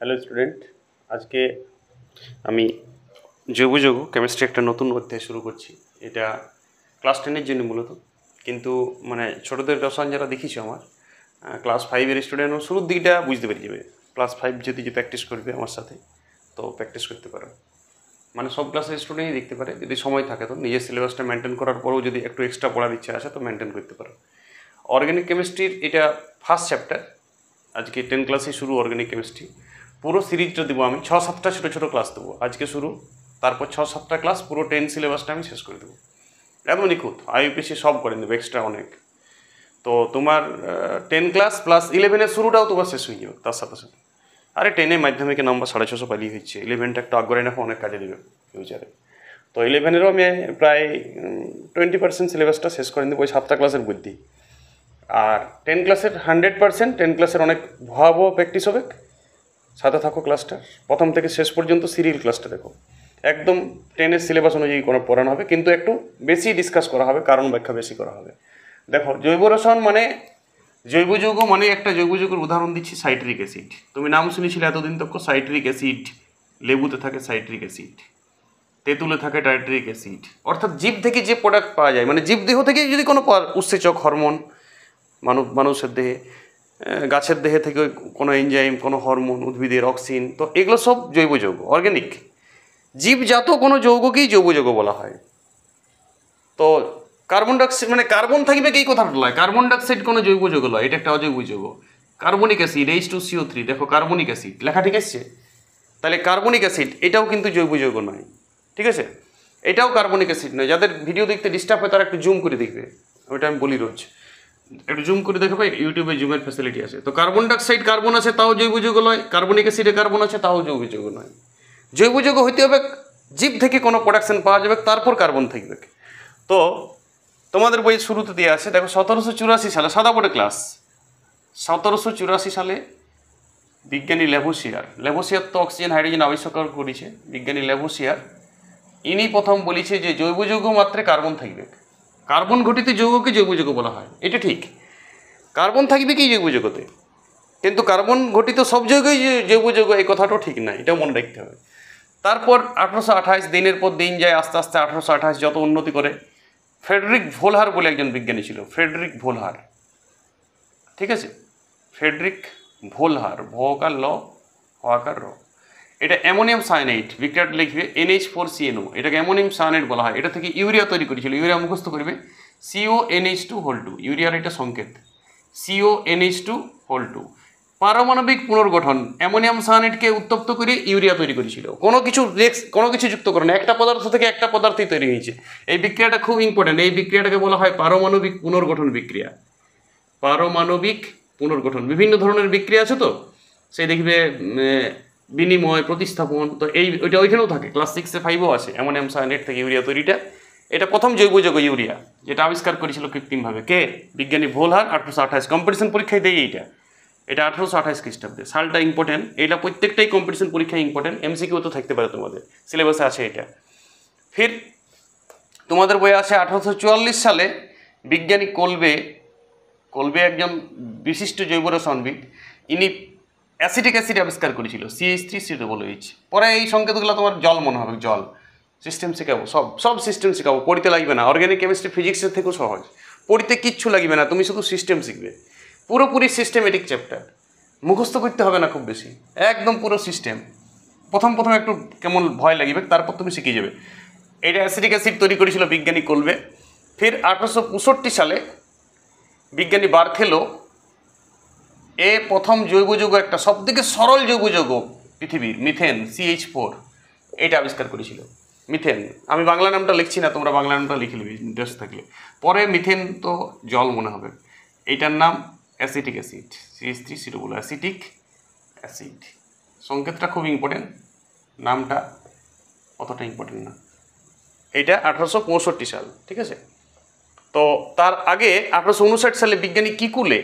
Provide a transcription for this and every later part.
Hello student, আজকে আমি জৈব যৌগ কেমিস্ট্রি একটা নতুন অধ্যায় শুরু করছি। এটা ক্লাস 10-এর জন্য মূলত, কিন্তু মানে ছোটোদের রসায়ন যারা দেখিছো আমার ক্লাস 5-এর স্টুডেন্টও শুরুর দিকটা বুঝতে পেরে যাবে। ক্লাস 5 যদি যে প্র্যাকটিস করবে আমার সাথে, তো প্র্যাকটিস করতে পারো। মানে সব ক্লাসের স্টুডেন্টই দেখতে পারে, যদি সময় থাকে তো নিজের সিলেবাসটা মেনটেন করার পরেও যদি একটু এক্সট্রা পড়ার ইচ্ছা আসে তো মেনটেন করতে পারো। অর্গানিক কেমিস্ট্রির এটা ফার্স্ট চ্যাপ্টার, আজকে 10 ক্লাসে শুরু অর্গানিক কেমিস্ট্রি। পুরো সিরিজটা দেবো আমি, 6-7টা ছোটো ছোটো ক্লাস দেবো। আজকে শুরু, তারপর 6-7টা ক্লাস, পুরো 10 সিলেবাসটা আমি শেষ করে দেবো। একদম নিখুঁত, আইইউপিএসসি সব করে দেবো, এক্সট্রা অনেক। তো তোমার 10 ক্লাস প্লাস 11-এর শুরুটাও তোমার শেষ হয়ে যাবে তার সাথে সাথে। আরে 10-এ মাধ্যমিকে নাম্বার 650 পালিয়ে হচ্ছে, 11টা একটু আগ্রহে রাখো, অনেক কাজে দেবে ফিউচারে। তো 11-এরও আমি প্রায় 20% সিলেবাসটা শেষ করে দেবো ওই 7টা ক্লাসের বুদ্ধি। আর 10 ক্লাসের 100%, 10 ক্লাসের অনেক ভয়াবহ প্র্যাকটিস হবে। সাথে থাকো ক্লাসটা, প্রথম থেকে শেষ পর্যন্ত সিরিয়াল ক্লাসটা দেখো। একদম 10-এর সিলেবাস অনুযায়ী কোনো পড়ানো হবে, কিন্তু একটু বেশি ডিসকাস করা হবে, কারণ ব্যাখ্যা বেশি করা হবে। দেখো, জৈব রসায়ন মানে জৈব যৌগ, মানে একটা জৈব যৌগের উদাহরণ দিচ্ছি, সাইট্রিক অ্যাসিড। তুমি নাম শুনেছিলে এতদিন তক সাইট্রিক অ্যাসিড। লেবুতে থাকে সাইট্রিক অ্যাসিড, তেঁতুলে থাকে টাইট্রিক অ্যাসিড। অর্থাৎ জীব থেকে যে প্রোডাক্ট পাওয়া যায়, মানে জীব দেহ থেকে যদি কোনো উৎসেচক হরমোন মানুষের দেহে, গাছের দেহে থেকে কোনো এনজাইম, কোনো হরমোন, উদ্ভিদের অক্সিন, তো এগুলো সব জৈব যৌগ, অর্গ্যানিক। জীবজাত কোনো যৌগকেই জৈব যৌগ বলা হয়। তো কার্বন ডাইঅক্সাইড মানে কার্বন থাকবে কি কথাটা নয়, কার্বন ডাইঅক্সাইড কোনো জৈব যৌগ নয়, এটা একটা অজৈব যৌগ। কার্বনিক অ্যাসিড H2CO3, দেখো কার্বনিক অ্যাসিড লেখা ঠিক আসছে, তাহলে কার্বনিক অ্যাসিড এটাও কিন্তু জৈব যৌগ নয়, ঠিক আছে? এটাও কার্বনিক অ্যাসিড নয়। যাদের ভিডিও দেখতে ডিস্টার্ব হয় তারা একটু জুম করে দেখবে, ওইটা আমি বলি রোজ, একটু জুম করে দেখবে, ইউটিউবে জুমের ফ্যাসিলিটি আছে। তো কার্বন ডাইঅক্সাইড কার্বন আছে তাও জৈব যৌগ নয়, কার্বনিক অ্যাসিডে কার্বন আছে তাও জৈব যৌগ নয়। জৈব যৌগ হইতে হবে জীব থেকে কোনো প্রোডাকশন পাওয়া যাবে, তারপর কার্বন থাকবে। তো তোমাদের বই শুরুতে দিয়ে আছে, দেখো 1784 সালে, সাদা বোর্ডে ক্লাস, 1784 সালে বিজ্ঞানী ল্যাভোসিয়ার তো অক্সিজেন হাইড্রোজেন আবিষ্কার করেছে বিজ্ঞানী ল্যাভোসিয়ার। ইনি প্রথম বলেছে যে জৈব যৌগ মাত্রে কার্বন থাকবে, কার্বন ঘটিত যৌগকে জৈব যৌগ বলা হয়। এটা ঠিক, কার্বন থাকবে কি জৈব যৌগতে, কিন্তু কার্বন ঘটিত সব যৌগই যে জৈব যৌগ এই কথাটাও ঠিক না, এটাও মনে রাখতে হবে। তারপর 1828, দিনের পর দিন যায়, আস্তে আস্তে 1828 যত উন্নতি করে, ফ্রেডরিক ভোলহার বলে একজন বিজ্ঞানী ছিল, ফ্রেডরিক ভোলহার, ঠিক আছে? ফ্রেডরিক ভোলহার, ভকার ল হকার র, এটা অ্যামোনিয়াম সায়ানাইড, বিক্রিয়াটা লিখবে NH4CNO, এটাকে অ্যামোনিয়াম সায়ানাইড বলা হয়। এটা থেকে ইউরিয়া তৈরি করেছিল, ইউরিয়া মুখস্থ করবে, CONH2 ইউরিয়ার এটা সংকেত, CONH2 পারমাণবিক পুনর্গঠন, অ্যামোনিয়াম সায়ানাইডকে উত্তপ্ত করে ইউরিয়া তৈরি করেছিল। কোনো কিছু যুক্ত করে না, একটা পদার্থ থেকে একটা পদার্থই তৈরি হয়েছে। এই বিক্রিয়াটা খুব ইম্পর্টেন্ট, এই বিক্রিয়াটাকে বলা হয় পারমাণবিক পুনর্গঠন বিক্রিয়া। পারমাণবিক পুনর্গঠন, বিভিন্ন ধরনের বিক্রিয়া আছে, তো সেই দেখবে বিনিময়, প্রতিস্থাপন, তো ওইটা ওইখানেও থাকে, ক্লাস 6-5-এও আছে। অ্যামোনিয়াম সায়ানাইড থেকে ইউরিয়া তৈরিটা, এটা প্রথম জৈব যৌগ ইউরিয়া, যেটা আবিষ্কার করেছিল কৃত্রিমভাবে কে? বিজ্ঞানী ভোলহার, 1828। কম্পিটিশন পরীক্ষায় দেয় এটা 1828 খ্রিস্টাব্দে। সালটা ইম্পর্টেন্ট, এটা প্রত্যেকটাই কম্পিটিশন পরীক্ষায় ইম্পর্টেন্ট, MCQ তো থাকতে পারে, তোমাদের সিলেবাসে আছে এটা। ফির তোমাদের বইয়ে আছে 1844 সালে বিজ্ঞানী কোলবে একজন বিশিষ্ট জৈব রসায়নবিদ, ইনি অ্যাসিটিক অ্যাসিড আবিষ্কার করেছিল, CH3COOH। পরে এই সংকেতগুলো তোমার জল মনে হবে, জল সিস্টেম শেখাবো, সব সিস্টেম শেখাবো, পড়িতে লাগবে না। অর্গানিক কেমিস্ট্রি ফিজিক্সের থেকেও সহজ, পড়িতে কিচ্ছু লাগবে না, তুমি শুধু সিস্টেম শিখবে। পুরোপুরি সিস্টেমেটিক চ্যাপ্টার, মুখস্থ করতে হবে না খুব বেশি, একদম পুরো সিস্টেম। প্রথম একটু কেমন ভয় লাগবে, তারপর তুমি শিখে যাবে। এটা অ্যাসিটিক অ্যাসিড তৈরি করেছিল বিজ্ঞানী কোলবে। ফির 1865 সালে বিজ্ঞানী বার্থেলো প্রথম জৈব যৌগ, একটা সবথেকে সরল জৈব যৌগ পৃথিবীর, মিথেন, CH4, এটা আবিষ্কার করেছিল। মিথেন, আমি বাংলা নামটা লিখছি না, তোমরা বাংলা নামটা লিখে নেবে ইন্টারেস্ট থাকলে। পরে মিথেন তো জল মনে হবে, এইটার নাম acetic acid, CH3COO, acetic acid. সংকেতটা খুব ইম্পর্টেন্ট, নামটা অতটা ইম্পর্টেন্ট না। এইটা 1865 সাল, ঠিক আছে? তো তার আগে 1859 সালে বিজ্ঞানী কিকুলে,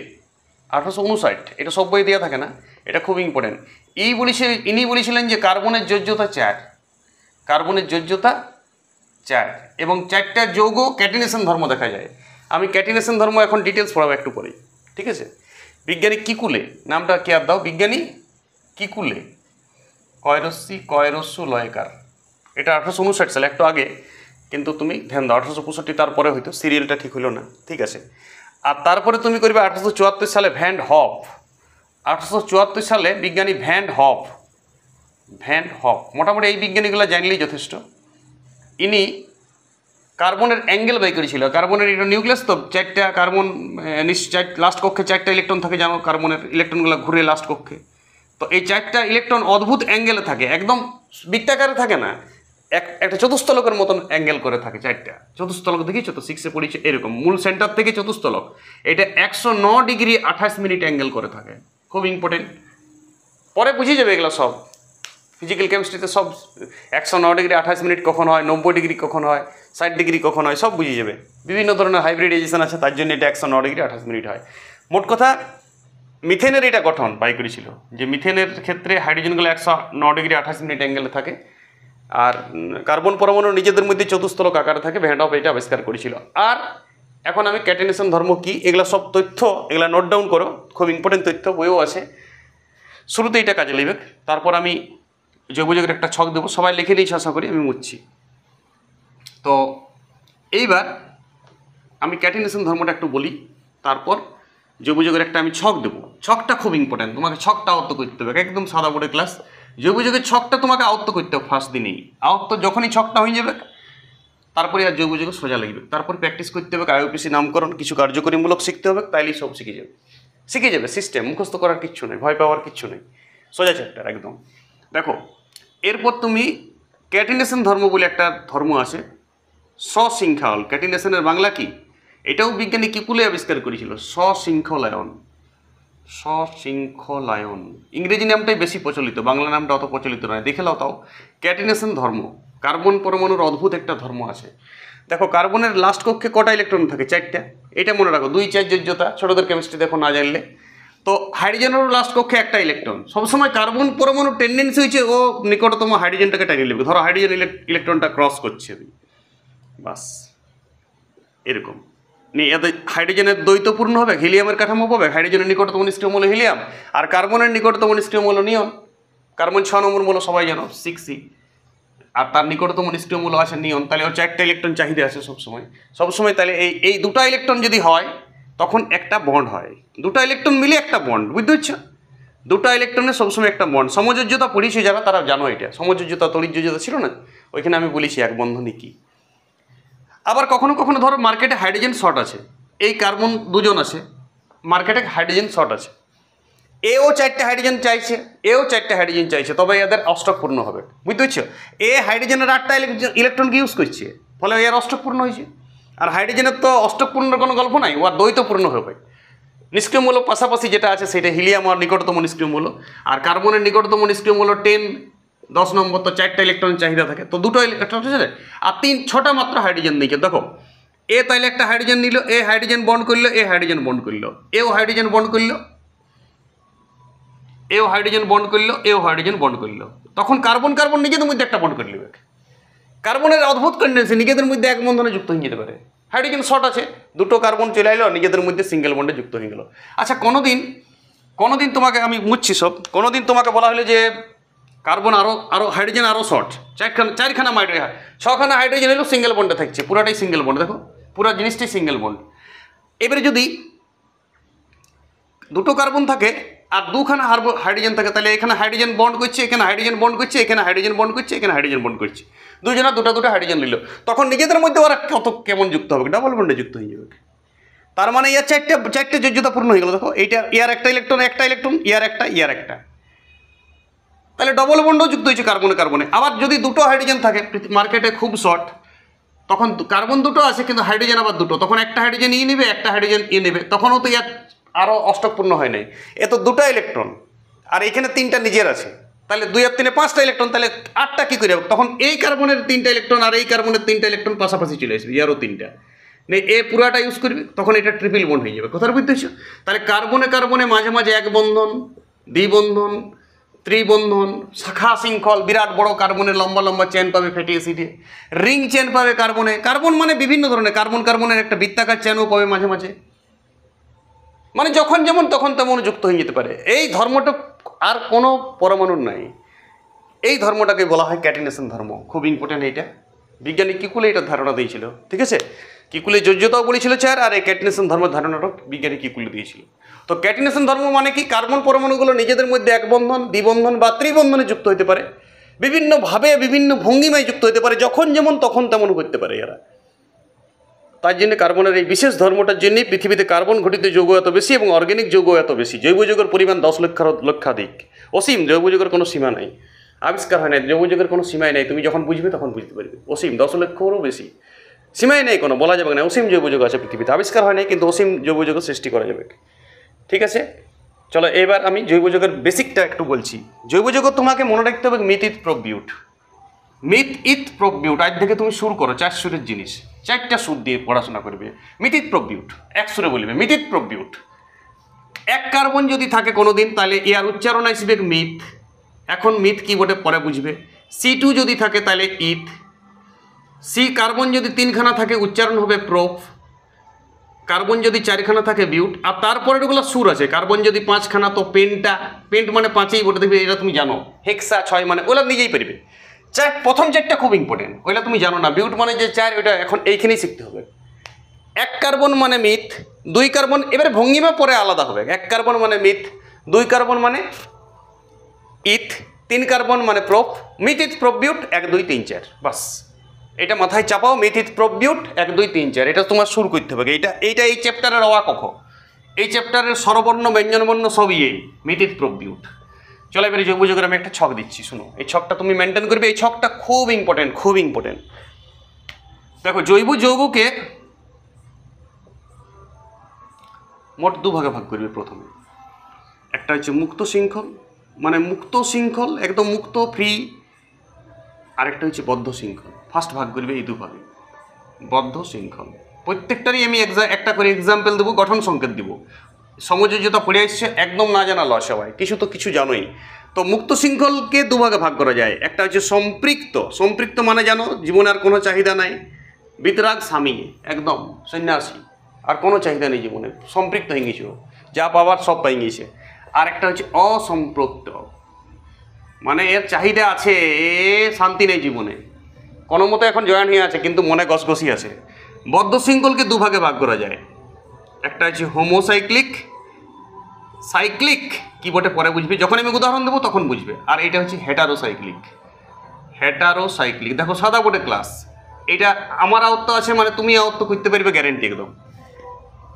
1859, এটা সব বই দেওয়া থাকে না, এটা খুব ইম্পর্টেন্ট। ইনি বলেছিলেন যে কার্বনের যোজ্যতা 4, কার্বনের যোজ্যতা 4, এবং 4টা যৌগ ক্যাটিনেশন ধর্ম দেখা যায়। আমি ক্যাটিনেশন ধর্ম এখন ডিটেলস পড়াবো একটু পরেই, ঠিক আছে? বিজ্ঞানী কিকুলে, নামটা কে আর দাও, বিজ্ঞানী কিকুলে, কয়রস্যি কয়রস্যু লয়কার, এটা 1859 সালে, একটু আগে, কিন্তু তুমি ধ্যান দাও 1865 তারপরে হয়তো সিরিয়ালটা ঠিক হলো না, ঠিক আছে। আর তারপরে তুমি করবে 1874 সালে ভ্যান হফ। 1874 সালে বিজ্ঞানী ভ্যান হফ, মোটামুটি এই বিজ্ঞানীগুলো জানলেই যথেষ্ট। ইনি কার্বনের অ্যাঙ্গেল বাই করেছিল। কার্বনের এটা নিউক্লিয়াস তো, চারটা কার্বন, লাস্ট কক্ষে চারটা ইলেকট্রন থাকে জানো, কার্বনের ইলেকট্রনগুলো ঘুরে লাস্ট কক্ষে। তো এই চারটা ইলেকট্রন অদ্ভুত অ্যাঙ্গেলে থাকে, একদম বৃত্তাকারে থাকে না, একটা চতুস্থলকের মতন অ্যাঙ্গেল করে থাকে। চারটা চতুস্থলক দেখিয়েছো তো, 6-এ পড়েছে এরকম, মূল সেন্টার থেকে চতুস্থলক, এটা 109 ডিগ্রি 28 মিনিট অ্যাঙ্গেল করে থাকে, খুব ইম্পর্টেন্ট। পরে বুঝিয়ে যাবে এগুলো সব, ফিজিক্যাল কেমিস্ট্রিতে সব 109 ডিগ্রি 28 মিনিট কখন হয়, 90 ডিগ্রি কখন হয়, 60 ডিগ্রি কখন হয়, সব বুঝিয়ে যাবে। বিভিন্ন ধরনের হাইব্রিডাইজেশন আছে, তার জন্য এটা 109 ডিগ্রি 28 মিনিট হয়। মোট কথা মিথেনের এটা গঠন পাই করেছিল, যে মিথেনের ক্ষেত্রে হাইড্রোজেনগুলো 109 ডিগ্রি 28 মিনিট অ্যাঙ্গেলে থাকে, আর কার্বন পরমাণু নিজেদের মধ্যে চতুস্থলক আকারে থাকে। ভ্যান হফ এটা আবিষ্কার করেছিল। আর এখন আমি ক্যাটেনেশন ধর্ম কি, এগুলো সব তথ্য, এগুলো নোট ডাউন করো, খুব ইম্পর্টেন্ট তথ্য, বইও আছে, শুরুতে এটা কাজে লাগবে। তারপর আমি জৈবযোগের একটা ছক দেবো, সবাই লিখে নিয়েছি আশা করি, আমি মুছছি। তো এইবার আমি ক্যাটেনেশন ধর্মটা একটু বলি, তারপর জৈবযোগের একটা আমি ছক দেবো। ছকটা খুব ইম্পর্টেন্ট, তোমাকে ছকটা আয়ত্ত করতে হবে, একদম সাদা বোর্ডের ক্লাস। জৈবযোগের ছকটা তোমাকে আয়ত্ত করতে হবে ফার্স্ট দিনেই। আয়ত্ত যখনই ছকটা হয়ে যাবে, তারপরে আর জৈবযোগ সোজা লাগবে। তারপর প্র্যাকটিস করতে হবে, আইইউপিএসি নামকরণ, কিছু কার্যকরীমূলক শিখতে হবে, তাইলেই সব শিখে যাবে। সিস্টেম মুখস্থ করার কিচ্ছু নেই, ভয় পাওয়ার কিচ্ছু নেই, সোজা চ্যাপ্টার একদম। দেখো, এরপর তুমি ক্যাটিনেশন ধর্ম বলে একটা ধর্ম আছে, সশৃঙ্খল। ক্যাটিনেশনের বাংলা কি? এটাও বিজ্ঞানী কিকুলে আবিষ্কার করেছিল, সশৃঙ্খলায়ন। ইংরেজি নামটাই বেশি প্রচলিত, বাংলা নামটা অত প্রচলিত নয়, দেখে নাও তাও। ক্যাটিনেশন ধর্ম, কার্বন পরমাণুর অদ্ভুত একটা ধর্ম আছে। দেখো, কার্বনের লাস্ট কক্ষে কটা ইলেকট্রন থাকে? 4টা। এটা মনে রাখো, 2-4 যোজ্যতা, ছোটদের কেমিস্ট্রি দেখো না জানলে। তো হাইড্রোজেনেরও লাস্ট কক্ষে একটা ইলেকট্রন। সবসময় কার্বন পরমাণুর টেন্ডেন্সি হয়েছে ও নিকটতম হাইড্রোজেনটাকে টানিয়ে নেবে। ধরো হাইড্রোজেন ইলেকট্রনটা ক্রস করছে, বাস এরকম। এতে হাইড্রোজেনের দ্বৈতপূর্ণ হবে, হিলিয়ামের কাঠামো পাবে। হাইড্রোজেনের নিকটতম নিষ্ক্রিয় মূল হিলিয়াম, আর কার্বনের নিকটতম নিষ্ক্রিয় মূল নিয়ন। কার্বন 6 নম্বর মূল সবাই জানো, 6C, আর তার নিকটতম নিষ্ক্রিয় মূল আছে নিয়ন। তাহলে ওর 4টা ইলেকট্রন চাহিদা আছে সবসময়। তাহলে এই দুটো ইলেকট্রন যদি হয়, তখন একটা বন্ড হয়। দুটো ইলেকট্রন মিলে একটা বন্ড, বুঝতে পারছো? দুটো ইলেকট্রনের সবসময় একটা বন্ড। সমযোজ্যতা পড়িয়েছে যারা, তারা জানো এটা। সমযোজ্যতা, তড়িৎযোজ্যতা ছিল না, ওইখানে আমি বলেছি এক বন্ধনী কি। আবার কখনো কখনো ধরো মার্কেটে হাইড্রোজেন শর্ট আছে, এই কার্বন দুজন আছে, মার্কেটে হাইড্রোজেন শর্ট আছে, এও 4টে হাইড্রোজেন চাইছে, এও 4টে হাইড্রোজেন চাইছে, তবে এদের অষ্টক পূর্ণ হবে, বুঝতে পারছো? এ হাইড্রোজেনের 8টা ইলেকট্রনকে ইউজ করছে, ফলে এর অষ্টক পূর্ণ হয়েছে। আর হাইড্রোজেনের তো অষ্টক পূর্ণের কোনো গল্প নাই, ওর দ্বৈত পূর্ণ হবে। নিষ্ক্রিয় মূল্য পাশাপাশি যেটা আছে সেটা হিলিয়াম আর নিকটতম নিষ্ক্রিয় মূল্য, আর কার্বনের নিকটতম নিষ্ক্রিয় মূল্য 10 নম্বর। তো 4টা ইলেকট্রন চাহিদা থাকে, তো দুটো ইলেকট্রন আছে, আর 6টা মাত্র হাইড্রোজেন দিয়েছে। দেখো, এ তাইলে একটা হাইড্রোজেন নিল, এ হাইড্রোজেন বন্ড করলো, এ হাইড্রোজেন বন্ড করলো, এও হাইড্রোজেন বন্ড করলো, এও হাইড্রোজেন বন্ড করলো, এও হাইড্রোজেন বন্ড করলো। তখন কার্বন কার্বন নিজেদের মধ্যে একটা বন্ড করে নেবে। কার্বনের অদ্ভুত কন্ডেন্সি, নিজেদের মধ্যে এক বন্ধনে যুক্ত হয়ে যেতে পারে। হাইড্রোজেন শর্ট আছে, দুটো কার্বন চলে এলো, নিজেদের মধ্যে সিঙ্গেল বন্ডে যুক্ত হয়ে গেল। আচ্ছা, কোনোদিন তোমাকে, আমি মুছছি সব, কোনোদিন তোমাকে বলা হলো যে কার্বন আরও হাইড্রোজেন আরও শর্ট, চারখানা 6খানা হাইড্রোজেন এলো, সিঙ্গেল বন্ডে থাকছে, পুরাটাই সিঙ্গেল বন্ড। দেখো, পুরো জিনিসটাই সিঙ্গেল বন্ড। এবারে যদি দুটো কার্বন থাকে আর 2খানা হাইড্রোজেন থাকে, তাহলে এখানে হাইড্রোজেন বন্ড করছে, এখানে হাইড্রোজেন বন্ড করছে, এখানে হাইড্রোজেন বন্ড করছে, এখানে হাইড্রোজেন বন্ড করছে, দুজনা দুটো হাইড্রোজেন নিল। তখন নিজেদের মধ্যে ওরা কেমন যুক্ত হবে? ডাবল বন্ডে যুক্ত হয়ে যাবে। তার মানে ইয়ার 4টে যোজ্যতা পূর্ণ হয়ে গেল। দেখো, এইটা ইয়ার একটা ইলেকট্রন, ইয়ার একটা, তাহলে ডবল বন্ডও যুক্ত হয়েছে কার্বনে। আবার যদি দুটো হাইড্রোজেন থাকে, মার্কেটে খুব শর্ট, তখন কার্বন দুটো আছে কিন্তু হাইড্রোজেন আবার দুটো, তখন একটা হাইড্রোজেন নেবে, একটা হাইড্রোজেন নেবে, তখনও তো ইয়ার আরও অষ্টকপূর্ণ হয় নাই। এ তো দুটো ইলেকট্রন, আর এখানে 3টা নিজের আছে, তাহলে 2 আর 3 5টা ইলেকট্রন, তাহলে 8টা কী করে হবে? তখন এই কার্বনের 3টা ইলেকট্রন আর এই কার্বনের 3টা ইলেকট্রন পাশাপাশি চলে আসবে, ইয়ারও 3টা নেই, এ পুরাটা ইউজ করবে, তখন এটা ট্রিপল বন্ড হয়ে যাবে। কথাটা বুঝতে পারছো? তাহলে কার্বনে মাঝে মাঝে এক বন্ধন, দ্বিবন্ধন, ত্রিবন্ধন, শাখা শৃঙ্খল, বিরাট বড় কার্বনের লম্বা চেন পাবে ফ্যাটি অ্যাসিডে, রিং চেন পাবে কার্বনে। কার্বন মানে বিভিন্ন ধরনের, কার্বনের একটা বৃত্তাকার চেনও পাবে মাঝে মাঝে, মানে যখন যেমন তখন তেমন যুক্ত হয়ে যেতে পারে। এই ধর্মটা আর কোনো পরমাণুর নাই। এই ধর্মটাকে বলা হয় ক্যাটিনেশন ধর্ম। খুব ইম্পর্টেন্ট এইটা, বিজ্ঞানী কিকুলে এটার ধারণা দিয়েছিল, ঠিক আছে। কিকুলে যোজ্যতাও বলেছিল 4, আর এই ক্যাটিনেশন ধর্মের ধারণাটাও বিজ্ঞানী কিকুলে দিয়েছিল। তো ক্যাটিনেশন ধর্ম মানে কি, কার্বন পরমাণুগুলো নিজেদের মধ্যে এক বন্ধন, দ্বিবন্ধন বা ত্রিবন্ধনে যুক্ত হতে পারে, বিভিন্নভাবে বিভিন্ন ভঙ্গিমায় যুক্ত হতে পারে, যখন যেমন তখন তেমন করতে পারে এরা। তার জন্য কার্বনের এই বিশেষ ধর্মটার জন্যই পৃথিবীতে কার্বন ঘটিত যৌগ এত বেশি এবং অর্গ্যানিক যৌগ এত বেশি। জৈব যৌগের পরিমাণ 10 লক্ষাধিক, অসীম। জৈব যৌগের কোনো সীমা নাই, আবিষ্কার হয় না। জৈব যৌগের কোনো সীমাই নেই, তুমি যখন বুঝবে তখন বুঝতে পারবে। অসীম, 10 লক্ষেরও বেশি, সীমাই নেই কোনো, বলা যাবে না। অসীম জৈব যৌগ আছে পৃথিবীতে, আবিষ্কার হয় নাই, কিন্তু অসীম জৈব যৌগ সৃষ্টি করা যাবে, ঠিক আছে। চলো এবার আমি জৈব যৌগের বেসিকটা একটু বলছি। জৈব যৌগ তোমাকে মনে রাখতে হবে মিথ, ইথ, প্রোপ, বিউট। মিথ, ইথ, প্রোপ, বিউট আজ থেকে তুমি শুরু করো। 4 সুরের জিনিস, 4টা সুর দিয়ে পড়াশোনা করবে। মিথ, ইথ, প্রোপ, বিউট এক সুরে বলবে। Myth, ইথ, prop, বিউট। এক কার্বন যদি থাকে কোনো দিন, তাহলে ইয়ার উচ্চারণ আসবে মিথ। এখন মিথ কি বটে পরে বুঝবে। C2 যদি থাকে তাহলে ইথ। সি কার্বন যদি 3খানা থাকে উচ্চারণ হবে প্রোপ। কার্বন যদি 4খানা থাকে বিউট। আর তারপরে ওগুলো সুর আছে। কার্বন যদি 5খানা তো পেন্টা, পেন্ট মানে 5ই বটে, দেখবে এটা তুমি জানো। হেক্সা 6 মানে ওগুলো নিজেই পারবে। প্রথম 4টা খুব ইম্পর্টেন্ট, ওইটা তুমি জানো না। বিউট মানে যে 4, ওইটা এখন এইখানেই শিখতে হবে। 1 কার্বন মানে মিথ, 2 কার্বন, এবারে ভঙ্গিমা পরে আলাদা হবে। 1 কার্বন মানে মিথ, 2 কার্বন মানে ইথ, 3 কার্বন মানে প্রোপ। মিথ, ইথ, প্রোপ, বিউট 1 2 3 4, বাস। এটা মাথায় চাপাও, মিথ, ইথ, প্রোপ, বিউট 1 2 3 4। এটা তোমার শুরু করতে হবে। এইটা এই চ্যাপ্টারের অ আ ক খ, এই চ্যাপ্টারের স্বরবর্ণ ব্যঞ্জনবর্ণ সবই এই মিথ, ইথ, প্রোপ, বিউট। চলো এবারে জৈব যৌগের আমি একটা ছক দিচ্ছি, শুনো। এই ছকটা তুমি মেনটেন করবে। এই ছকটা খুব ইম্পর্টেন্ট, খুব ইম্পর্টেন্ট। দেখো জৈব যৌগকে মোট 2 ভাগে ভাগ করবে প্রথমে। একটা হচ্ছে মুক্ত শৃঙ্খল, মানে মুক্ত শৃঙ্খল, একদম মুক্ত, ফ্রি। আরেকটা হচ্ছে বদ্ধ শৃঙ্খল। ফার্স্ট ভাগ করবে এই 2 ভাগে, বদ্ধ শৃঙ্খল। প্রত্যেকটারই আমি একটা করে এক্সাম্পল দেবো, গঠন সংকেত দিব। সমযোজ্যতা পড়ে আসছে, একদম না জানা লস সবাই, কিছু তো কিছু জানোই। তো মুক্ত শৃঙ্খলকে 2 ভাগে ভাগ করা যায়। একটা হচ্ছে সম্পৃক্ত। সম্পৃক্ত মানে জানো, জীবনে আর কোনো চাহিদা নাই, বিতরাগ স্বামী, একদম সন্ন্যাসী, আর কোনো চাহিদা নেই জীবনে, সম্পৃক্ত হয়ে গেছে, যা পাওয়ার সব পাই গেছে। আর একটা হচ্ছে অসম্পৃক্ত, মানে এর চাহিদা আছে, এ শান্তি নেই জীবনে, কোনো মতো এখন জয়েন হয়ে আছে কিন্তু মনে গসগসি আছে। বদ্ধ শৃঙ্খলকে 2 ভাগে ভাগ করা যায়। একটা হচ্ছে হোমোসাইক্লিক, সাইক্লিক কি বটে পরে বুঝবে, যখন আমি উদাহরণ দেবো তখন বুঝবে। আর এটা হচ্ছে হেটারোসাইক্লিক। হেটারোসাইক্লিক দেখো সাদা বোর্ডে ক্লাস, এটা আমার আয়ত্ত আছে মানে তুমি আয়ত্ত করতে পারবে, গ্যারেন্টি একদম,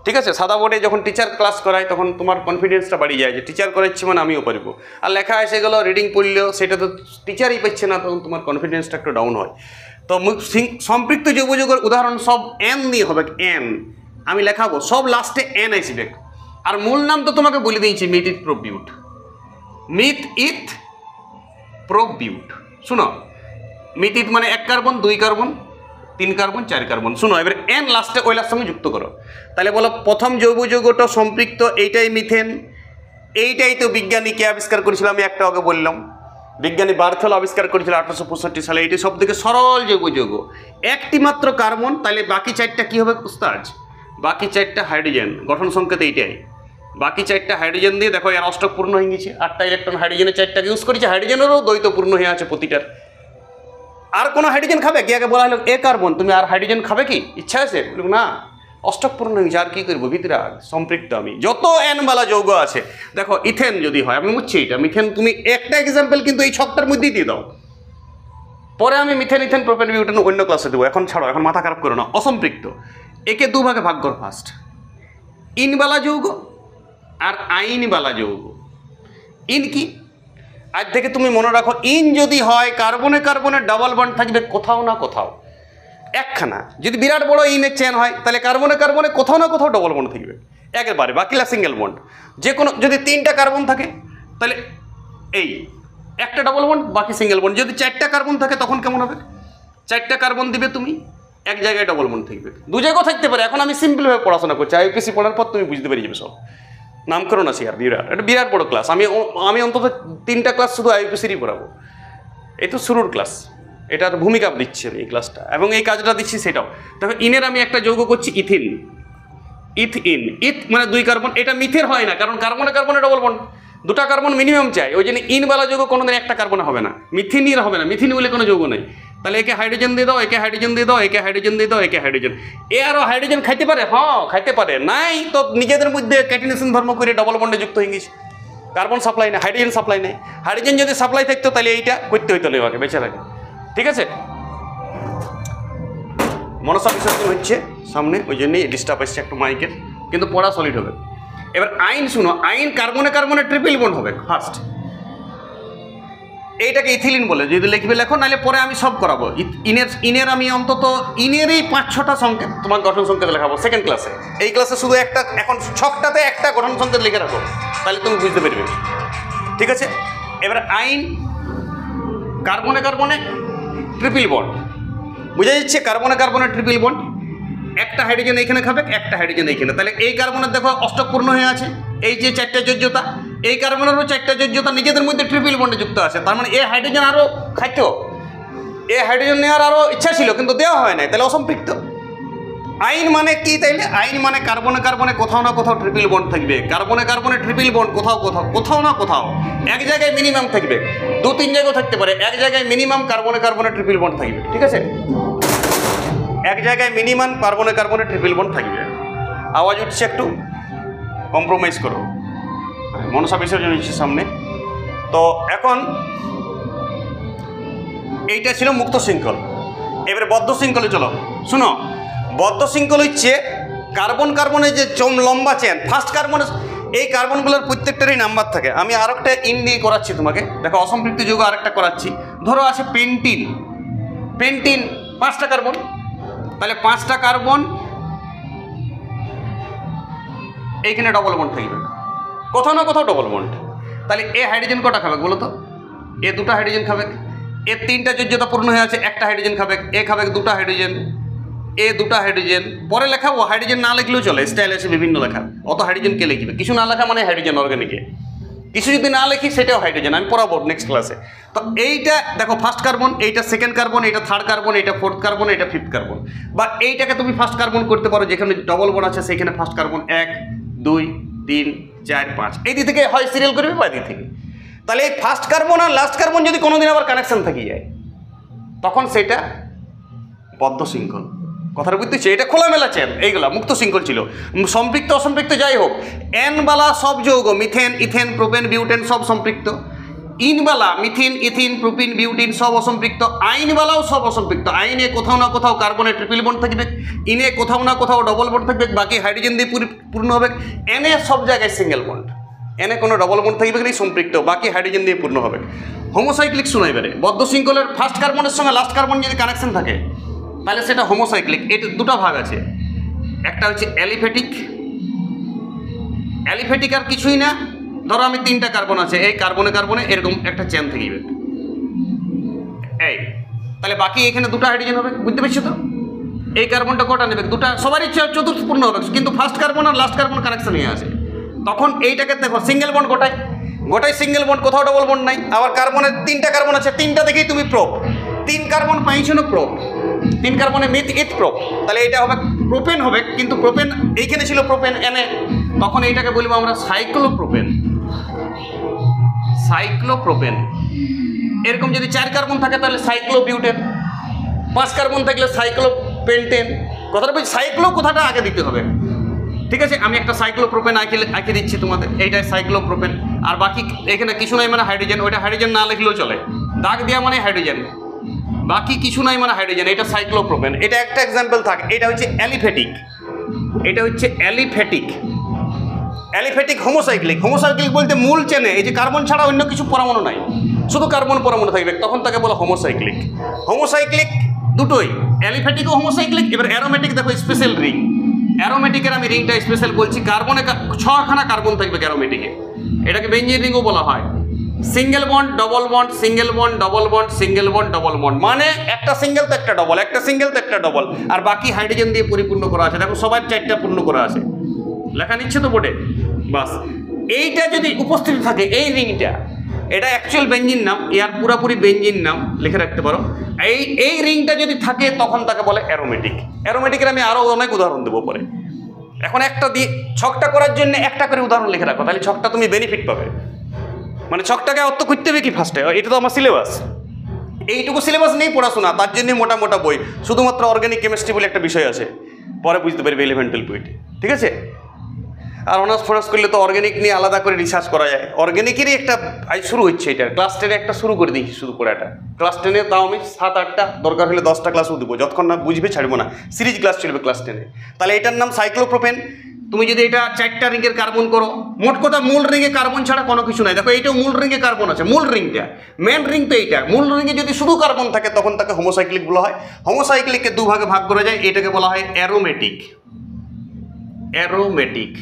ঠিক আছে। সাদা বোর্ডে যখন টিচার ক্লাস করায় তখন তোমার কনফিডেন্সটা বাড়ি যায় যে টিচার করাচ্ছে মানে আমিও পারবো। আর লেখা এসে গেলো, রিডিং পড়লেও সেটা তো টিচারই পাচ্ছে না, তখন তোমার কনফিডেন্সটা একটু ডাউন হয়। তো সম্পৃক্ত জৈব যৌগের উদাহরণ সব এন দিয়ে হবে। এন আমি লেখাবো, সব লাস্টে এন আসবে। আর মূল নাম তো তোমাকে বলে দিয়েছি, মিথ, ইথ, প্রোপ, বিউট। Myth, ইথ, prop, বিউট। শুনো, মিথ, ইথ মানে 1 কার্বন, 2 কার্বন, 3 কার্বন, 4 কার্বন। শুনো এবার এন লাস্টে ওইলার সঙ্গে যুক্ত করো। তাহলে বলো প্রথম জৈব যৌগটা সম্পৃক্ত, এইটাই মিথেন। এইটাই তো বিজ্ঞানী কে আবিষ্কার করেছিল, আমি একটা আগে বললাম, বিজ্ঞানী বার্থেল আবিষ্কার করেছিল 1865 সালে। এটি সব থেকে সরল জৈব যৌগ, একটি মাত্র কার্বন। তাহলে বাকি 4টা কি হবে উস্তাদ? বাকি 4টা হাইড্রোজেন, গঠন সংকেত এইটাই। বাকি 4টা হাইড্রোজেন দিয়ে দেখো এর অষ্টক পূর্ণ হয়ে গেছে। 8টা ইলেকট্রন হাইড্রোজেনের 4টাকে ইউজ করেছে, হাইড্রোজেনেরও দ্বৈত পূর্ণ হয়ে আছে প্রতিটার। আর কোনো হাইড্রোজেন খাবে কি? আগে বলা হলো এ কার্বন, তুমি আর হাইড্রোজেন খাবে কি? ইচ্ছা আছে? না, অষ্টক পূর্ণ হয়ে গেছে, আর কি করবো? বিতরাগ, সম্পৃক্ত আমি। যত এনওয়ালা যৌগ আছে, দেখো ইথেন যদি হয়, আমি বুঝছি এটা মিথেন, তুমি একটা এক্সাম্পল কিন্তু এই ছকটার মধ্যেই দিয়ে দাও। পরে আমি মিথেন, ইথেন, প্রোপেন, বিউটেন অন্য ক্লাসে দেবো, এখন ছাড়ো, এখন মাথা খারাপ করো না। অসম্পৃক্ত, একে 2 ভাগে ভাগ কর। ফার্স্ট ইনওয়ালা যৌগ আর আইনওয়ালা যৌগ। ইন কি? আজ থেকে তুমি মনে রাখো, ইন যদি হয় কার্বনে কার্বনে ডাবল বন্ড থাকবে কোথাও না কোথাও, একখানা। যদি বিরাট বড় ইনের চেন হয় তাহলে কার্বনে কার্বনে কোথাও না কোথাও ডবল বন্ড থাকবে একেবারে, বাকিলা সিঙ্গেল বন্ড। যে কোনো, যদি 3টা কার্বন থাকে তাহলে এই একটা ডবল বন্ড, বাকি সিঙ্গেল বন্ড। যদি 4টা কার্বন থাকে তখন কেমন হবে? 4টা কার্বন দিবে তুমি, এক জায়গায় ডবল বন্ড থাকবে, 2 জায়গাও থাকতে পারে। এখন আমি সিম্পলভাবে পড়াশোনা করছি, আইইউপিএসসি পড়ার পর তুমি বুঝতে পেরে যাবে সব। নাম করো না আর বিরাট, এটা বিরাট বড় ক্লাস। আমি অন্তত 3টা ক্লাস শুধু আইইউপিএসসিরই পড়াবো। এই তো শুরুর ক্লাস, এটার ভূমিকা দিচ্ছি আমি এই ক্লাসটা, এবং এই কাজটা দিচ্ছি সেটাও। তবে ইনের আমি একটা যৌগ করছি ইথিন। ইথ ইন, ইথ মানে 2 কার্বন। এটা মিথের হয় না, কারণ কার্বনে কার্বনে ডবল বন্ড। দুটা কার্বন মিনিমাম চাই, ওই জন্য ইনওয়ালা যৌগ কোনোদিন একটা কার্বনে হবে না। মিথিনির হবে না, মিথিন বলে কোনো যৌগ নেই। তাহলে একে হাইড্রোজেন দিয়ে দাও, একে হাইড্রোজেন দিয়ে দাও, একে হাইড্রোজেন দিয়ে দাও, একে হাইড্রোজেন। এ আরও হাইড্রোজেন খাইতে পারে? হ্যাঁ খাইতে পারে। নাই তো নিজেদের মধ্যে ক্যাটিনেশন ধর্ম করে ডবল বন্ডে যুক্ত হয়ে গেছে। কার্বন সাপ্লাই নেই, হাইড্রোজেন সাপ্লাই নেই। হাইড্রোজেন যদি সাপ্লাই থাকতো তাহলে এইটা করতে হইতো লেবাকে বেচারাকে। ঠিক আছে, মনসা বিসর্জন হচ্ছে সামনে, ওই জন্যই ডিস্টার্ব আসছে একটু মাইকের, কিন্তু পড়া সলিড হবে। এবার আইন শুনো, আইন কার্বনে কার্বনে ট্রিপল বন্ড হবে ফার্স্ট। এইটাকে ইথিলিন বলে, যদি লিখবে লেখো, নাহলে পরে আমি সব করাবো। ইনের আমি অন্তত ইনেরই 5-6টা সংকেত তোমার গঠন সংকেত লেখাবো সেকেন্ড ক্লাসে। এই ক্লাসে শুধু একটা, এখন ছকটাতে একটা গঠন সংকেত লিখে রাখো, তাহলে তুমি বুঝতে পারবে। ঠিক আছে, এবার আইন কার্বনে কার্বনে ট্রিপল বন্ড বুঝা যাচ্ছে। কার্বনে কার্বনে ট্রিপল বন্ড, একটা হাইড্রোজেন এইখানে খাবে, একটা হাইড্রোজেন এইখানে। তাহলে এই কার্বনের দেখো অষ্টক পূর্ণ হয়ে আছে, এই যে 4টা যোজ্যতা, এই কার্বনেরও 4টা যোজ্যতা নিজেদের মধ্যে ট্রিপল বন্ডে যুক্ত আছে। তার মানে এই হাইড্রোজেন আরও খাইতো, এই হাইড্রোজেন নেওয়ার আরও ইচ্ছা ছিল কিন্তু দেওয়া হয় নাই, তাহলে অসম্পৃক্ত। আইন মানে কি তাইলে? আইন মানে কার্বনে কার্বনে কোথাও না কোথাও ট্রিপল বন্ড থাকবে। কার্বনে কার্বনে ট্রিপল বন্ড কোথাও কোথাও কোথাও না কোথাও এক জায়গায় মিনিমাম থাকবে, 2-3 জায়গাও থাকতে পারে, এক জায়গায় মিনিমাম কার্বনে কার্বনে ট্রিপল বন্ড থাকবে। ঠিক আছে, এক জায়গায় মিনিমাম কার্বনে কার্বনে ট্রিপল বন্ড থাকবে। আওয়াজ উঠছে, একটু কম্প্রোমাইজ করো। মনসা বিসর্জন হচ্ছে সামনে। তো এখন এইটা ছিল মুক্ত শৃঙ্খল। এবারে বদ্ধ শৃঙ্খলে চলো। শুনো, বদ্ধ শৃঙ্খল হচ্ছে কার্বন কার্বনের যে লম্বা চেন, ফার্স্ট কার্বনের এই কার্বনগুলোর প্রত্যেকটারই নাম্বার থাকে। আমি আর একটা ইন দিয়ে করাচ্ছি তোমাকে, দেখো অসম্পৃক্ত যৌগ আরেকটা করাচ্ছি। ধরো আছে পেন্টিন, পেন্টিন 5টা কার্বন, তাহলে 5টা কার্বন এইখানে ডবল বন্ড থাকবে, কোথাও না কোথাও ডবল বন্ড। তাহলে এ হাইড্রোজেন কটা খাবে বলো তো? এ 2টা হাইড্রোজেন খাবে। এর 3টা যোজ্যতা পূর্ণ হয়ে আছে, একটা হাইড্রোজেন খাবে। এ খাবে 2টা হাইড্রোজেন, এ 2টা হাইড্রোজেন। পরে লেখাবো, হাইড্রোজেন না লিখলেও চলে, স্টাইল আছে বিভিন্ন লেখা। অত হাইড্রোজেন কে লিখবে? কিছু না লেখা মানে হাইড্রোজেন অর্গানিকে, কিছু যদি না লিখি সেটাও হাইড্রোজেন। আমি পড়াবো নেক্সট ক্লাসে। তো এইটা দেখো ফার্স্ট কার্বন, এইটা সেকেন্ড কার্বন, এইটা থার্ড কার্বন, এইটা ফোর্থ কার্বন, এইটা ফিফথ কার্বন। বা এইটাকে তুমি ফার্স্ট কার্বন করতে পারো, যেখানে ডবল বন্ড আছে সেখানে ফার্স্ট কার্বন 1 2 3 4 5 এই দিক থেকে হয় সিরিয়াল করবে বা দিক থেকে। তাহলে এই ফার্স্ট কার্বন আর লাস্ট কার্বন যদি কোনোদিন আবার কানেকশন থাকি যায়, তখন সেটা বদ্ধ শৃঙ্খল। কথাটা বুঝতেছি? এটা খোলামেলা চেন, এইগুলা মুক্ত শৃঙ্খল ছিল। সম্পৃক্ত অসম্পৃক্ত যাই হোক, এনবালা সব যৌগ, মিথেন ইথেন প্রোপেন বিউটেন সব সম্পৃক্ত। ইনবালা মিথিন ইথিন প্রোপিন বিউটিন সব অসম্পৃক্ত। আইনবালাও সব অসম্পৃক্ত। আইনে কোথাও না কোথাও কার্বনে ট্রিপল বন্ড থাকবে, ইনে কোথাও না কোথাও ডবল বন্ড থাকবে, বাকি হাইড্রোজেন দিয়ে পূর্ণ হবে। এনে সব জায়গায় সিঙ্গেল বন্ড, এনে কোনো ডবল বন্ড থাকবে না, সম্পৃক্ত, বাকি হাইড্রোজেন দিয়ে পূর্ণ হবে। হোমোসাইক্লিক শোনো এবারে, বদ্ধ শৃঙ্খলের ফার্স্ট কার্বনের সঙ্গে লাস্ট কার্বন যদি কানেকশন থাকে তাহলে সেটা হোমোসাইক্লিক। এটা 2টা ভাগ আছে, একটা হচ্ছে অ্যালিফ্যাটিক। অ্যালিফ্যাটিক আর কিছুই না, ধরো আমি 3টা কার্বন আছে, এই কার্বনে কার্বনে এরকম একটা চেন থাকবে এই, তাহলে বাকি এখানে 2টা হাইড্রোজেন হবে। বুঝতে পারছো তো? এই কার্বনটা কটা নেবে? 2টা, সবারই চতুর্থ পূর্ণ হবে, কিন্তু ফার্স্ট কার্বন আর লাস্ট কার্বন কানেকশন হয়ে আছে। তখন এইটাকে দেখো সিঙ্গেল বন্ড, গোটাই গোটাই সিঙ্গেল বন্ড, কোথাও ডবল বন্ড নাই। আবার কার্বনের 3টা কার্বন আছে, 3টা দেখেই তুমি প্রোপ। 3 কার্বন পাইছো না প্রোপ, 3 কার্বনে মিথ ইথ প্রোপ, তাহলে এটা হবে প্রোপেন হবে। কিন্তু প্রোপেন এইখানে ছিল প্রোপেন এনে, তখন এইটাকে বলবো আমরা সাইক্লোপ্রোপেন। সাইক্লোপ্রোপেন। এরকম যদি 4 কার্বন থাকে তাহলে সাইক্লোবিউটেন, 5 কার্বন থাকলে সাইক্লোপেন্টেন। কথাটা বলছি, সাইক্লো কথাটা আগে দিতে হবে। ঠিক আছে, আমি একটা সাইক্লোপ্রোপেন আঁকে দিচ্ছি তোমাদের, এইটাই সাইক্লোপ্রোপেন। আর বাকি এখানে কিছু নাই মানে হাইড্রোজেন, ওইটা হাইড্রোজেন না লিখলেও চলে, দাগ দেওয়া মানে হাইড্রোজেন, বাকি কিছু নাই মানে হাইড্রোজেন। এটা সাইক্লোপ্রোপেন। এটা একটা এক্সাম্পল থাক। এটা হচ্ছে অ্যালিফ্যাটিক, এটা হচ্ছে অ্যালিফ্যাটিক। অ্যালিফ্যাটিক হোমোসাইক্লিক। হোমোসাইক্লিক বলতে মূল চেনে এই যে কার্বন ছাড়া অন্য কিছু পরমাণু নাই, শুধু কার্বন পরমাণু থাকবে, তখন তাকে বলা হোমোসাইক্লিক। হোমোসাইক্লিক দুটোই, অ্যালিফ্যাটিক ও হোমোসাইক্লিক। এবার অ্যারোমেটিক দেখো, স্পেশাল রিং। অ্যারোমেটিকের আমি রিংটা স্পেশাল বলছি, কার্বনে 6খানা কার্বন থাকবে অ্যারোমেটিকে, এটাকে বেঞ্জিন রিংও বলা হয়। Single bond double bond, single bond double bond, single bond double bond, মানে একটা সিঙ্গেল তো একটা ডবল, একটা সিঙ্গেল তো একটা ডবল, আর বাকি হাইড্রোজেন দিয়ে পরিপূর্ণ করা আছে। দেখো সবার 4টা পূর্ণ করা আছে, লেখা নিচ্ছে তো বোর্ডে। বাস এইটা যদি উপস্থিত থাকে এই রিংটা, এটা অ্যাকচুয়াল বেঞ্জিন নাম, এর পুরোপুরি বেঞ্জিন নাম লিখে রাখতে পারো। এই রিংটা যদি থাকে তখন তাকে বলে অ্যারোমেটিক। অ্যারোমেটিকের আমি আরও অনেক উদাহরণ দেবো পরে। এখন একটা দিয়ে ছকটা করার জন্য একটা করে উদাহরণ লিখে রাখো, তাহলে ছকটা তুমি বেনিফিট পাবে। মানে ছকটাকে অর্থ করতে হবে কি ফার্স্টে, এটা তো আমার সিলেবাস, এইটুকু সিলেবাস নেই পড়াশোনা, তার জন্যই মোটা মোটা বই, শুধুমাত্র অর্গানিক কেমিস্ট্রি বলে একটা বিষয় আছে, পরে বুঝতে পারবে ইলেভেন্টাল বইটি, ঠিক আছে। আর অনার্স ফনার্স করলে তো অর্গানিক নিয়ে আলাদা করে রিসার্চ করা যায়, অর্গানিকেরই একটা শুরু হচ্ছে, এটা ক্লাস 10 একটা শুরু করে দিয়েছি শুধু পড়াটা, ক্লাস 10 তাও আমি 7-8টা, দরকার হলে 10টা ক্লাসও দেবো, যতক্ষণ না বুঝবে ছাড়বো না, সিরিজ ক্লাস চলবে ক্লাস 10। তাহলে এটার নাম সাইক্লোপ্রোপেন। তুমি যদি এটা 4টা রিংয়ের কার্বন করো, মোট কথা মূল রিংয়ে কার্বন ছাড়া কোনো কিছু নাই। দেখো এইটাও মূল রিংয়ে কার্বন আছে, মূল রিংটা, মেন রিং তো এইটা। মূল রিংয়ে যদি শুধু কার্বন থাকে তখন তাকে হোমোসাইক্লিক বলা হয়। হোমোসাইক্লিককে দুভাগে ভাগ করা যায়, এটাকে বলা হয় অ্যারোমেটিক। অ্যারোমেটিক,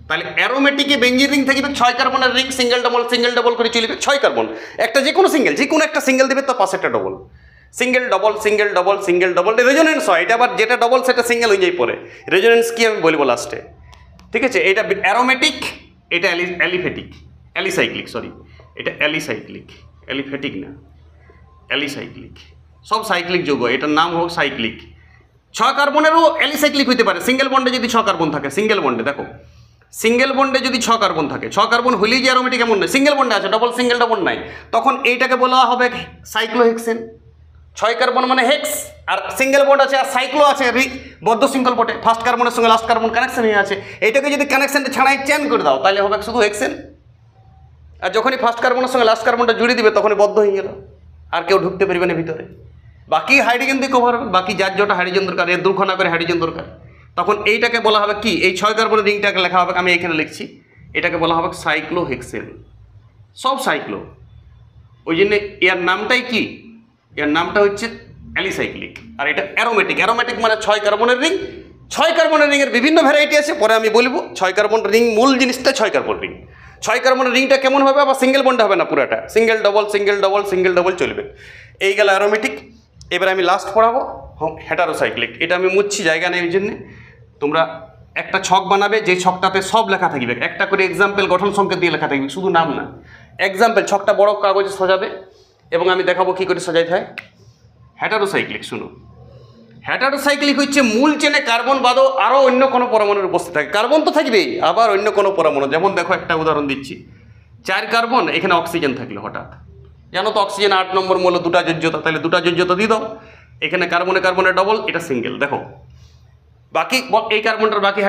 তাহলে অ্যারোমেটিকে বেঞ্জিন রিং থাকবে 6 কার্বনের রিং, সিঙ্গেল ডবল করে চলবে, 6 কার্বন, একটা যে কোনো একটা সিঙ্গেল দেবে, তার পাশে একটা ডবল, সিঙ্গেল ডবল রেজোনেন্স হয়। এটা আবার যেটা ডবল সেটা সিঙ্গেল হয়ে যায় পরে, রেজোনেন্স কি আমি বলবো লাস্টে, ঠিক আছে। এটা অ্যারোমেটিক, এটা অ্যালিফেটিক, অ্যালিসাইক্লিক, সরি এটা অ্যালিসাইক্লিক, অ্যালিফেটিক না, অ্যালিসাইক্লিক, সব সাইক্লিক যৌগ, এটার নাম হোক সাইক্লিক। 6 কার্বনেরও অ্যালিসাইক্লিক হইতে পারে, সিঙ্গেল বন্ডে যদি 6 কার্বন থাকে, সিঙ্গেল বন্ডে দেখো, সিঙ্গেল বন্ডে যদি 6 কার্বন থাকে, 6 কার্বন হলেই যে অ্যারোমেটিক এমন নয়, সিঙ্গেল বন্ডে আছে, ডবল সিঙ্গেল ডবল নাই, তখন এইটাকে বলা হবে সাইক্লোহেক্সেন। 6 কার্বন মানে হেক্স, আর সিঙ্গেল বন্ড আছে আর সাইক্লো আছে, বদ্ধ শৃঙ্খল বটে, ফার্স্ট কার্বনের সঙ্গে লাস্ট কার্বন কানেকশন হয়ে আছে, এইটাকে যদি কানেকশনটা ছাড়াই চেঞ্জ করে দাও তাহলে হবে শুধু হেক্সেন। আর যখনই ফার্স্ট কার্বনের সঙ্গে লাস্ট কার্বনটা জুড়ে দিবে তখনই বদ্ধ হয়ে গেল, আর কেউ ঢুকতে পারবে না ভিতরে, বাকি হাইড্রোজেন দিয়ে কভার হবে, বাকি যার যটা হাইড্রোজেন দরকার, এর 2খানা করে হাইড্রোজেন দরকার, তখন এইটাকে বলা হবে কি, এই 6 কার্বনের রিংটাকে লেখা হবে, আমি এখানে লিখছি, এটাকে বলা হবে সাইক্লোহেক্সেন, সব সাইক্লো। ওই জন্য এর নামটাই কি, এর নামটা হচ্ছে অ্যালিসাইক্লিক। আর এটা অ্যারোমেটিক, অ্যারোমেটিক মানে 6 কার্বনের রিং। 6 কার্বনের রিংয়ের বিভিন্ন ভ্যারাইটি আছে, পরে আমি বলবো। 6 কার্বন রিং মূল জিনিসটা 6 কার্বন রিং। 6 কার্বনের রিংটা কেমন হবে, আবার সিঙ্গেল বন্ডে হবে না পুরাটা, সিঙ্গেল ডবল চলবে। এই গেল অ্যারোমেটিক। এবার আমি লাস্ট পড়াবো হেটারোসাইক্লিক। এটা আমি মুছছি, জায়গা নেই, ওই জন্যে তোমরা একটা ছক বানাবে, যে ছকটাতে সব লেখা থাকবে, একটা করে এক্সাম্পল গঠন সংকেত দিয়ে লেখা থাকবে, শুধু নাম না, এক্সাম্পল। ছকটা বড় কাগজে সাজাবে এবং আমি দেখাবো কী করে সাজাইতে হয়। হেটারোসাইক্লিক শুনো, হেটারোসাইক্লিক হচ্ছে মূল চেনে কার্বন বাদও আরও অন্য কোনো পরমাণুর উপস্থিত থাকে, কার্বন তো থাকবেই, আবার অন্য কোনো পরমাণু, যেমন দেখো একটা উদাহরণ দিচ্ছি, 4 কার্বন, এখানে অক্সিজেন থাকলো হঠাৎ, জানো তো অক্সিজেন 8 নম্বর মূল, 2টা যোজ্যতা, তাহলে 2টা যোজ্যতা দিয়ে দাও, এখানে কার্বনে ডবল, এটা সিঙ্গেল। দেখো বাকি এই কার্বনটার বাকি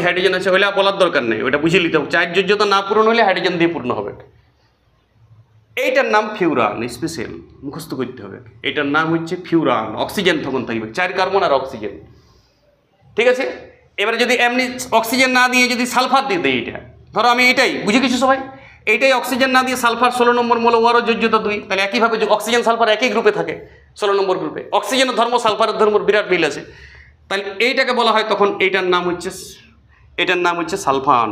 হাইড্রোজেন আছে, ওইটা বলার দরকার নেই, ওইটা বুঝে নিতে হবে, 4 যোজ্যতা না পূরণ হলে হাইড্রোজেন দিয়ে পূর্ণ হবে। এইটার নাম ফিউরান, স্পেশাল মুখস্থ করতে হবে, এটার নাম হচ্ছে ফিউরান। অক্সিজেন তখন থাকবে, 4 কার্বন আর অক্সিজেন, ঠিক আছে। এবারে যদি এমনি অক্সিজেন না দিয়ে যদি সালফার দিয়ে দেয়, এটা ধরো আমি এটাই বুঝে গেছি সবাই, এইটাই অক্সিজেন না দিয়ে সালফার 16 নম্বর মূল, ওয়ারও যোজ্যতা 2, তাহলে একইভাবে অক্সিজেন সালফার একই গ্রুপে থাকে, 16 নম্বর গ্রুপে, অক্সিজেনের ধর্ম সালফারের ধর্ম বিরাট মিল আছে, তাহলে এইটাকে বলা হয় তখন, এটার নাম হচ্ছে সালফান।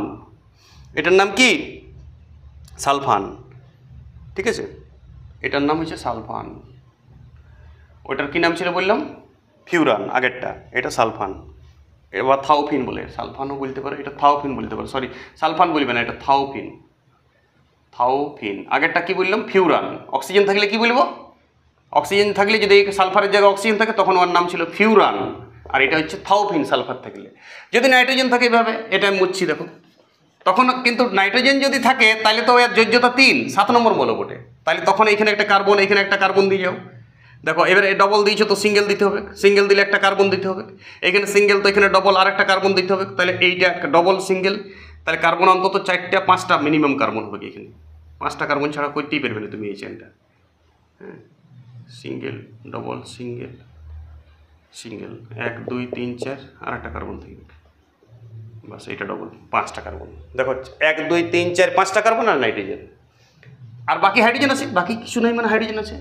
এটার নাম কি, সালফান, ঠিক আছে, এটার নাম হচ্ছে সালফান। ওটার কি নাম ছিল বললাম, ফিউরান আগেরটা, এটা সালফান। এবার থাওফিন বলে, সালফানও বলতে পারে, এটা থাওফিন বলতে পারে, সরি সালফান বলবে না, এটা থাওফিন। আগেরটা কি বললাম, ফিউরান। অক্সিজেন থাকলে কি বলবো, অক্সিজেন থাকলে যদি সালফারের জায়গায় অক্সিজেন থাকে তখন ওর নাম ছিল ফিউরান, আর এটা হচ্ছে থাওফিন সালফার থাকলে। যদি নাইট্রোজেন থাকে এভাবে, এটা আমি মুছছি দেখো, তখন কিন্তু নাইট্রোজেন যদি থাকে তাহলে তো এর যোজ্যতা 3, 7 নম্বর মূল বটে, তাহলে তখন এইখানে একটা কার্বন, এইখানে একটা কার্বন দিয়ে যাও। দেখো এবারে ডবল দিয়েছো তো সিঙ্গেল দিতে হবে, সিঙ্গেল দিলে একটা কার্বন দিতে হবে, এখানে সিঙ্গেল তো এখানে ডবল, আর একটা কার্বন দিতে হবে, তাহলে এইটা একটা ডবল সিঙ্গেল, তাহলে কার্বন অন্তত 4টা 5টা মিনিমাম কার্বন হবে, এখানে 5টা কার্বন ছাড়া করতেই পারবে না তুমি এই চেনটা, হ্যাঁ। সিঙ্গেল ডবল সিঙ্গেল 1 2 3 4, আর একটা কার্বন থাকবে, বাস এটা ডবল, 5টা কার্বন। দেখো 1 2 3 4 5টা কার্বন আর নাইট্রোজেন, আর বাকি হাইড্রোজেন আছে, বাকি কিছু নাই মানে হাইড্রোজেন আছে।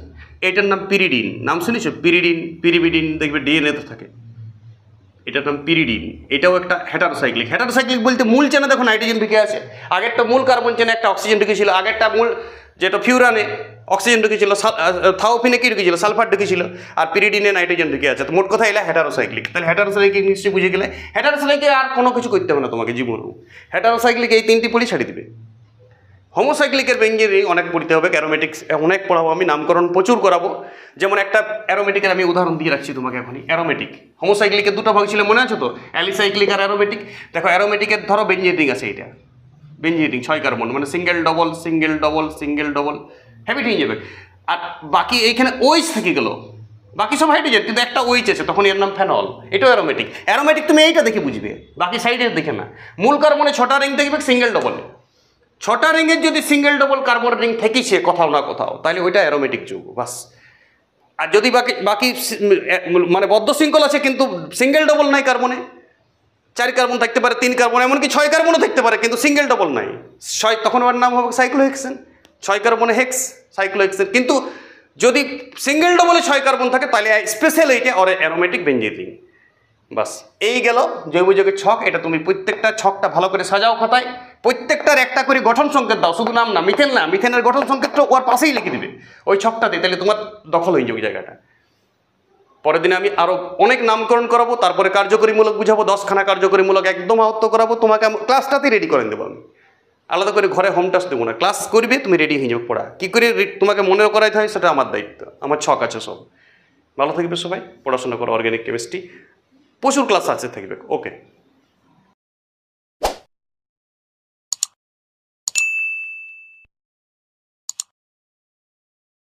এটার নাম পিরিডিন, নাম শুনেছো, পিরিবিডিন দেখবে ডিএনএতে থাকে, এটার নাম পিরিডিন। এটাও একটা হেটারোসাইক্লিক। হেটারোসাইক্লিক বলতে মূল চেনে দেখো নাইট্রোজেন ঢুকে আছে, আগেরটা মূল কার্বন চেনে একটা অক্সিজেন ঢুকেছিল, আগেরটা মূল যেটা ফিউরানে অক্সিজেন ঢুকেছিল, থাওফিনে কি ঢুকেছিল, সালফার ঢুকেছিল, আর পিরিডিনে নাইট্রোজেন ঢুকে আছে। তো মোট কথা এলা হেটারোসাইক্লিক। তাহলে হেটারোসাইক্লিক নিশ্চয়ই বুঝে গেলে, হেটারোসাইক্লিকে আর কোনো কিছু করতে হবে না তোমাকে জীবনেও, হেটারোসাইক্লিক এই 3টি পড়ি ছাড়ি দিবে। হোমোসাইক্লিকের বেঞ্জিন রিং অনেক পড়তে হবে, অ্যারোমেটিক্স অনেক পড়াবো আমি, নামকরণ প্রচুর করাবো। যেমন একটা অ্যারোমেটিকের আমি উদাহরণ দিয়ে রাখছি তোমাকে এখনই। অ্যারোমেটিক হোমোসাইক্লিকের 2টা ভাগ ছিল, মনে আছে তো, অ্যালিসাইক্লিক আর অ্যারোমেটিক। দেখো অ্যারোমেটিকের ধরো বেঞ্জিন রিং আছে, এটা বেঞ্জিন রিং 6 কার্বন, মানে single double single double single double habit হয়ে যাবে। আর বাকি এইখানে ওইচ থেকে গেল, বাকি সব হাইড্রোজেন, কিন্তু একটা ওইচ আছে, তখন এর নাম ফেনল, এটাও অ্যারোমেটিক। অ্যারোমেটিক তুমি এইটা দেখে বুঝবে, বাকি সাইডে দেখে না। মূল কার্বনে 6টা রিং দেখবে সিঙ্গেল ডবল, 6টা রিংয়ের যদি সিঙ্গেল ডবল কার্বন রিং থেকেছে কোথাও না কোথাও, তাহলে ওইটা অ্যারোমেটিক যৌগ বাস। আর যদি বাকি বাকি মানে বদ্ধ শৃঙ্খল আছে কিন্তু সিঙ্গেল ডবল নাই কার্বনে, 4 কার্বন থাকতে পারে, 3 কার্বন, এমনকি 6 কার্বনও থাকতে পারে, কিন্তু সিঙ্গেল ডবল নাই, তখন ওর নাম হবে সাইক্লোহেক্সেন। 6 কার্বনে hex, cyclohexane. কিন্তু যদি সিঙ্গেল ডবলে 6 কার্বন থাকে তাহলে স্পেশাল এইটা ওর অ্যারোমেটিক বেঞ্জিন রিং। বাস এই গেল জৈব যৌগের ছক। এটা তুমি প্রত্যেকটা ছকটা ভালো করে সাজাও খাতায়, প্রত্যেকটার একটা করে গঠন সংকেত দাও, শুধু নাম না। মিথেন না, মিথেনের গঠন সংকেতটা ওর পাশেই লিখে দিবে ওই ছকটাতে, তাহলে তোমার দখল হয়ে যাবে জায়গাটা। পরের দিনে আমি আরও অনেক নামকরণ করাবো, তারপরে কার্যকরীমূলক বুঝাবো, 10খানা কার্যকরীমূলক একদম আয়ত্ত করাবো। তোমাকে ক্লাসটাতেই রেডি করে দেবো আমি, আলাদা করে ঘরে হোম টাস্ক দেবো না। ক্লাস করবে, তুমি রেডি হয়ে যাবে। পড়া কী করে তোমাকে মনে করাইতে হয় সেটা আমার দায়িত্ব, আমার ছক আছে সব। ভালো থাকবে সবাই, পড়াশোনা করো অর্গানিক কেমিস্ট্রি, প্রচুর ক্লাস আছে থাকবে। ওকে।